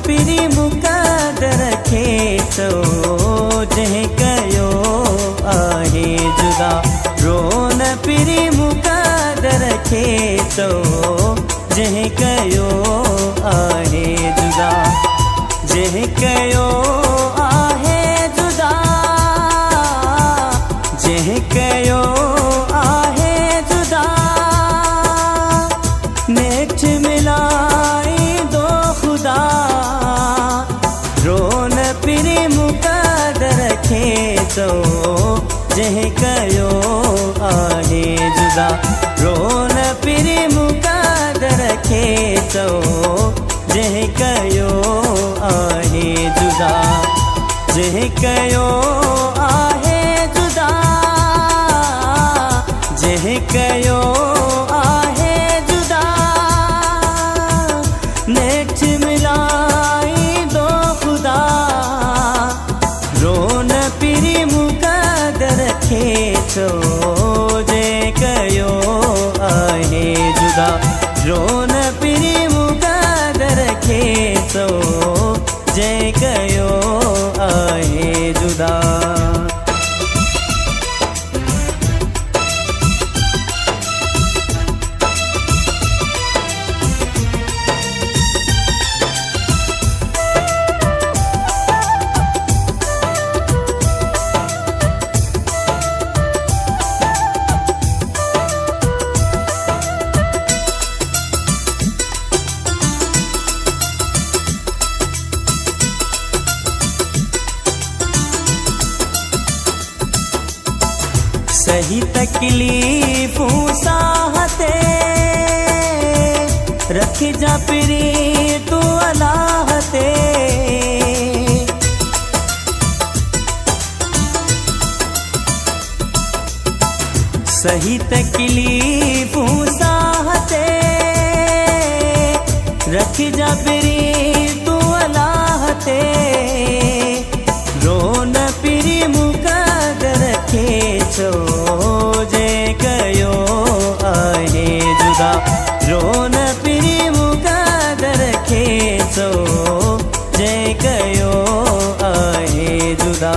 पिरी मुक़दर खे तो जंहिं कयो आहे जुदा। रोन पिरी मुक़दर खे तो जंहिं कयो आहे जुदा। जंहिं कयो आहे जुदा, जंहिं कयो आहे जुदा। नेठ मिलाई दो खुदा, रोन पिरी मुक़दर खे तो जंहिं कयो आहे जुदा। रोन पिरी मुक़दर खे तो जंहिं कयो आहे जुदा। जंहिं कयो आहे जुदा, जंहिं कयो आहे जुदा। नेठ मिलाई दो खुदा, रोन पिरी मुक़दर खे तो जंहिं कयो आहे जुदा। रोन पिरी मुक़दर खे तो जंहिं कयो आहे जुदा। सही तकलीफ़ूं साहते रख जा पिरी तू अलाह ते। सही तकलीफ़ूं साहते रख जा पिरी तू अलाह ते। रोन पिरी मुक़दर खे तो जंहिं कयो आहे जुदा। रोन पिरी मुक़दर खे तो जंहिं कयो आहे जुदा।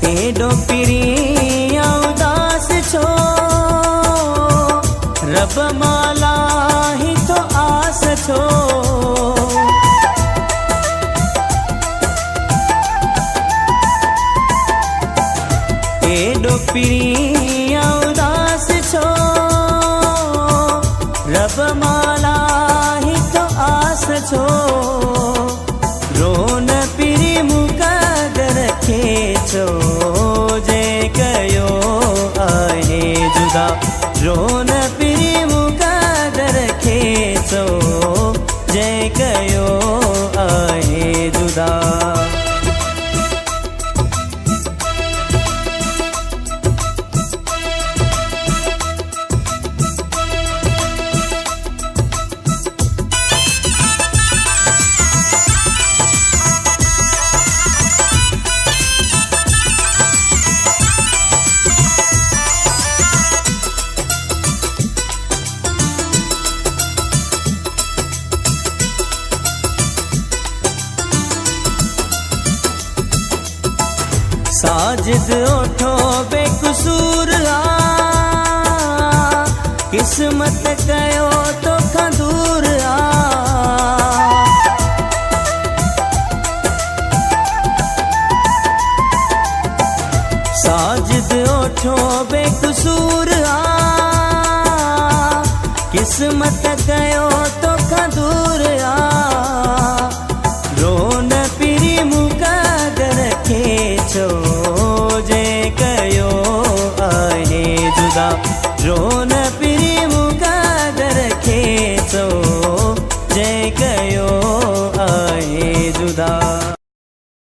एडो पिरी उदास छो, रब माला ही तो आस छो। एडो पिरी उदास छो, रब माला ही तो आस छो। रोन पिरी मुक़दर खे तो जंहिं कयो आहे जुदा। रोन पिरी मुक़दर खे तो जंहिं कयो आहे जुदा। साजिद ओठो बेकसूर आ, किस्मत कयो तोखां दूर आ। साजिद ओठो बेकसूर आ, किस्मत कयो तोखां दूर आ। रोन पिरी मुक़दर खे छो जंहिं कयो आहे जुदा। रोन